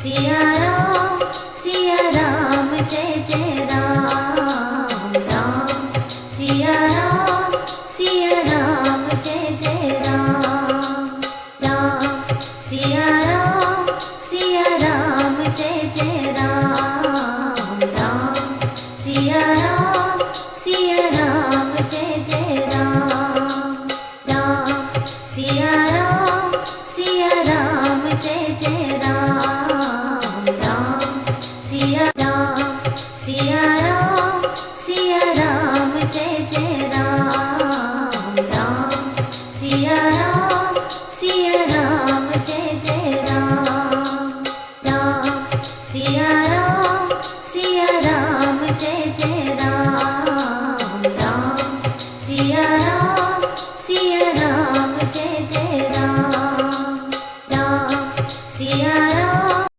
Siya Ram Jai Jai Ram Ram Siya Ram Jai Jai Ram Ram Siya Ram Jai Jai Ram Ram Siya Ram Jai Jai Ram Ram Siya Ram Jai Jai Ram Ram Siya Ram Jai Jai Ram Ram Siya Ram Jai Jai Ram Ram Siya Ram Jai Jai